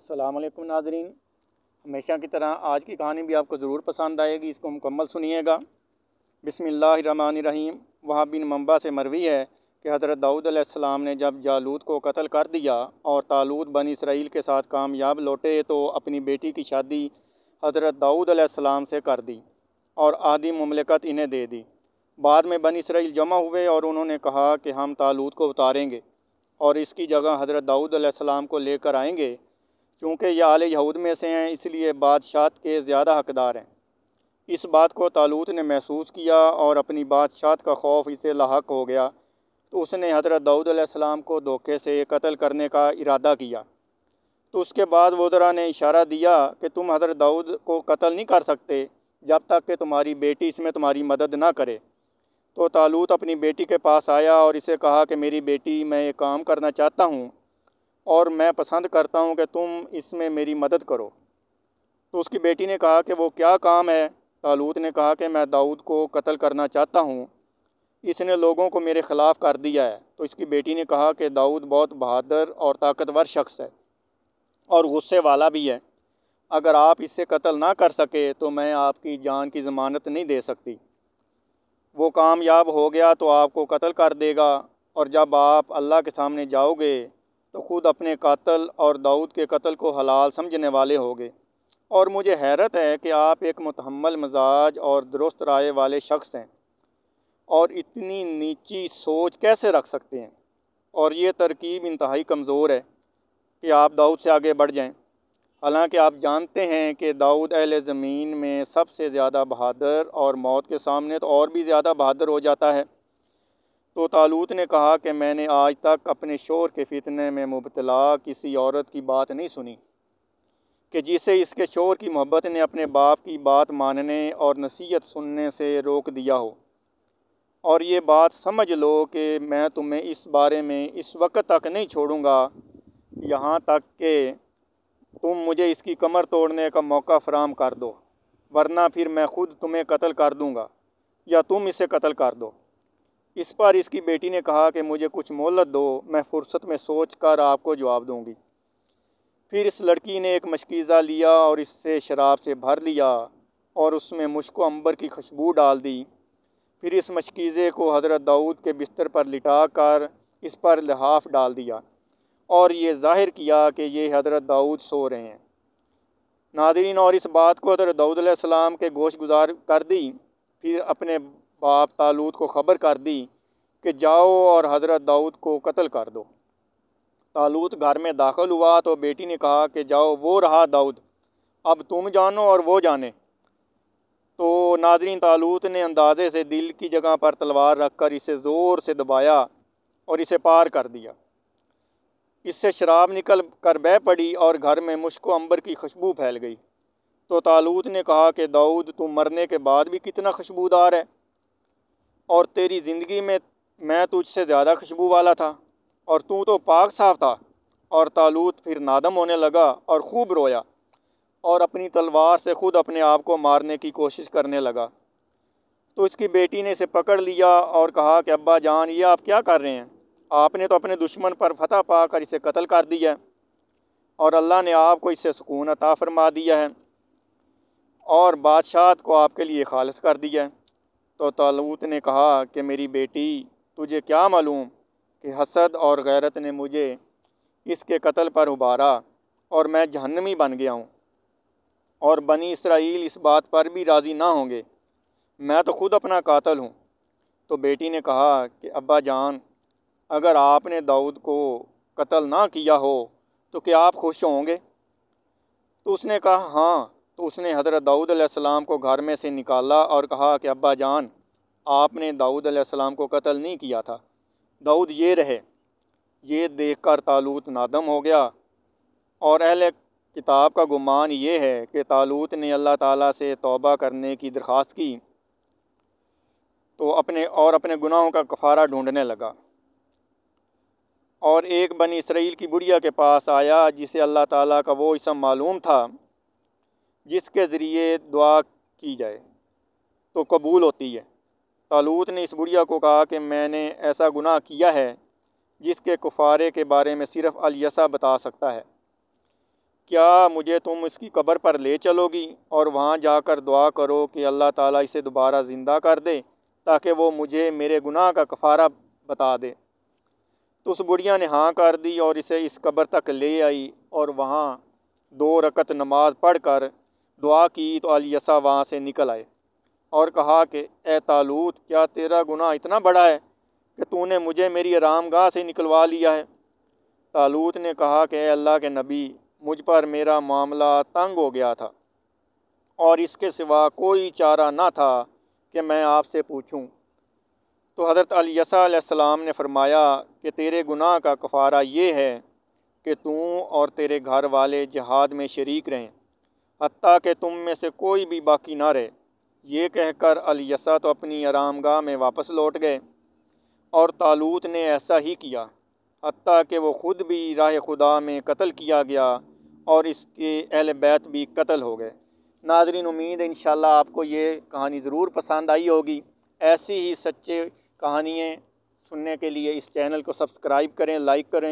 السلام علیکم ناظرین، ہمیشہ کی طرح آج کی کہانی بھی آپ کو ضرور پسند آئے گی، اس کو مکمل سنیے گا۔ بسم اللہ الرحمن الرحیم۔ وہاں بن منبع سے مروی ہے کہ حضرت داؤد علیہ السلام نے جب جالوت کو قتل کر دیا اور طالوت بنی اسرائیل کے ساتھ کامیاب لوٹے تو اپنی بیٹی کی شادی حضرت داؤد علیہ السلام سے کر دی اور آدھی مملکت انہیں دے دی۔ بعد میں بنی اسرائیل جمع ہوئے اور انہوں نے کہا کہ ہم طالوت کو اتاریں گے اور اس کی جگہ حضرت داؤد علیہ السلام کو لے کر آئیں گے، چونکہ یہ آل یہود میں سے ہیں اس لیے بادشاہت کے زیادہ حقدار ہیں۔ اس بات کو طالوت نے محسوس کیا اور اپنی بادشاہت کا خوف اسے لاحق ہو گیا، تو اس نے حضرت داؤد علیہ السلام کو دھوکے سے قتل کرنے کا ارادہ کیا۔ تو اس کے بعد وزراء نے اشارہ دیا کہ تم حضرت داؤد کو قتل نہیں کر سکتے جب تک کہ تمہاری بیٹی اس میں تمہاری مدد نہ کرے۔ تو طالوت اپنی بیٹی کے پاس آیا اور اسے کہا کہ میری بیٹی، میں ایک کام کرنا چاہتا ہوں اور میں پسند کرتا ہوں کہ تم اس میں میری مدد کرو۔ تو اس کی بیٹی نے کہا کہ وہ کیا کام ہے؟ طالوت نے کہا کہ میں داؤد کو قتل کرنا چاہتا ہوں، اس نے لوگوں کو میرے خلاف کر دیا ہے۔ تو اس کی بیٹی نے کہا کہ داؤد بہت بہادر اور طاقتور شخص ہے اور غصے والا بھی ہے، اگر آپ اس سے قتل نہ کر سکے تو میں آپ کی جان کی ضمانت نہیں دے سکتی۔ وہ کامیاب ہو گیا تو آپ کو قتل کر دے گا، اور جب آپ اللہ کے سامنے جاؤ گے تو خود اپنے قاتل اور داؤد کے قتل کو حلال سمجھنے والے ہوگے۔ اور مجھے حیرت ہے کہ آپ ایک متحمل مزاج اور درست رائے والے شخص ہیں اور اتنی نیچی سوچ کیسے رکھ سکتے ہیں، اور یہ ترکیب انتہائی کمزور ہے کہ آپ داؤد سے آگے بڑھ جائیں، حالانکہ آپ جانتے ہیں کہ داؤد اہل زمین میں سب سے زیادہ بہادر اور موت کے سامنے تو اور بھی زیادہ بہادر ہو جاتا ہے۔ تو طالوت نے کہا کہ میں نے آج تک اپنے شوہر کے فتنے میں مبتلا کسی عورت کی بات نہیں سنی کہ جسے اس کے شوہر کی محبت نے اپنے باپ کی بات ماننے اور نصیحت سننے سے روک دیا ہو، اور یہ بات سمجھ لو کہ میں تمہیں اس بارے میں اس وقت تک نہیں چھوڑوں گا یہاں تک کہ تم مجھے اس کی کمر توڑنے کا موقع فراہم کر دو، ورنہ پھر میں خود تمہیں قتل کر دوں گا یا تم اسے قتل کر دو۔ اس پر اس کی بیٹی نے کہا کہ مجھے کچھ مہلت دو، میں فرصت میں سوچ کر آپ کو جواب دوں گی۔ پھر اس لڑکی نے ایک مشکیزہ لیا اور اس سے شراب سے بھر لیا اور اس میں مشک و عنبر کی خوشبو ڈال دی۔ پھر اس مشکیزے کو حضرت داؤد کے بستر پر لٹا کر اس پر لحاف ڈال دیا اور یہ ظاہر کیا کہ یہ حضرت داؤد سو رہے ہیں۔ ناظرین، اور اس بات کو حضرت داؤد علیہ السلام کے گوش گزار کر دی۔ پھر اپنے باپ طالوت کو خبر کر دی کہ جاؤ اور حضرت داؤد کو قتل کر دو۔ طالوت گھر میں داخل ہوا تو بیٹی نے کہا کہ جاؤ، وہ رہا داؤد، اب تم جانو اور وہ جانے۔ تو ناظرین، طالوت نے اندازے سے دل کی جگہ پر تلوار رکھ کر اسے زور سے دبایا اور اسے پار کر دیا۔ اس سے شراب نکل کر بہہ پڑی اور گھر میں مشک و عنبر کی خوشبو پھیل گئی۔ تو طالوت نے کہا کہ داؤد، تم مرنے کے بعد بھی کتنا خوشبودار ہے، اور تیری زندگی میں تجھ سے زیادہ خوشبو والا تھا، اور تو پاک صاف تھا۔ اور طالوت پھر نادم ہونے لگا اور خوب رویا اور اپنی تلوار سے خود اپنے آپ کو مارنے کی کوشش کرنے لگا۔ تو اس کی بیٹی نے اسے پکڑ لیا اور کہا کہ ابا جان، یہ آپ کیا کر رہے ہیں؟ آپ نے تو اپنے دشمن پر فتح پا کر اسے قتل کر دیا ہے، اور اللہ نے آپ کو اس سے سکون عطا فرما دیا ہے اور بادشاہت کو آپ کے لیے خالص کر دیا ہے۔ تو طالوت نے کہا کہ میری بیٹی، تجھے کیا معلوم کہ حسد اور غیرت نے مجھے اس کے قتل پر ابھارا اور میں جہنمی بن گیا ہوں، اور بنی اسرائیل اس بات پر بھی راضی نہ ہوں گے، میں تو خود اپنا قاتل ہوں۔ تو بیٹی نے کہا کہ ابا جان، اگر آپ نے داؤد کو قتل نہ کیا ہو تو کیا آپ خوش ہوں گے؟ تو اس نے کہا ہاں۔ تو اس نے حضرت داؤد علیہ السلام کو گھر میں سے نکالا اور کہا کہ ابا جان، آپ نے داؤد علیہ السلام کو قتل نہیں کیا تھا، داؤد یہ رہے۔ یہ دیکھ کر طالوت نادم ہو گیا، اور اہل کتاب کا گمان یہ ہے کہ طالوت نے اللہ تعالیٰ سے توبہ کرنے کی درخواست کی تو اپنے گناہوں کا کفارہ ڈھونڈنے لگا، اور ایک بنی اسرائیل کی بڑھیا کے پاس آیا جسے اللہ تعالیٰ کا وہ اسم معلوم تھا جس کے ذریعے دعا کی جائے تو قبول ہوتی ہے۔ طالوت نے اس بڑھیا کو کہا کہ میں نے ایسا گناہ کیا ہے جس کے کفارے کے بارے میں صرف الیسع بتا سکتا ہے۔ کیا مجھے تم اس کی قبر پر لے چلو گی اور وہاں جا کر دعا کرو کہ اللہ تعالیٰ اسے دوبارہ زندہ کر دے تاکہ وہ مجھے میرے گناہ کا کفارہ بتا دے؟ تو اس بڑھیا نے ہاں کر دی اور اسے اس قبر تک لے آئی اور وہاں 2 رکعت نماز پڑھ کر دعا کی تو الیسع وہاں سے نکل آئے اور کہا کہ اے طالوت، کیا تیرا گناہ اتنا بڑا ہے کہ تو نے مجھے میری آرام گاہ سے نکلوا لیا ہے؟ طالوت نے کہا کہ اے اللہ کے نبی، مجھ پر میرا معاملہ تنگ ہو گیا تھا اور اس کے سوا کوئی چارہ نہ تھا کہ میں آپ سے پوچھوں۔ تو حضرت الیسع علیہ السلام نے فرمایا کہ تیرے گناہ کا کفارہ یہ ہے کہ تو اور تیرے گھر والے جہاد میں شریک رہیں حتیٰ کہ تم میں سے کوئی بھی باقی نہ رہے۔ یہ کہہ کر الیسع تو اپنی آرام گاہ میں واپس لوٹ گئے اور طالوت نے ایسا ہی کیا حتیٰ کہ وہ خود بھی راہ خدا میں قتل کیا گیا اور اس کے اہل بیت بھی قتل ہو گئے۔ ناظرین، امید ہے انشاءاللہ آپ کو یہ کہانی ضرور پسند آئی ہوگی۔ ایسی ہی سچے کہانیاں سننے کے لیے اس چینل کو سبسکرائب کریں، لائک کریں۔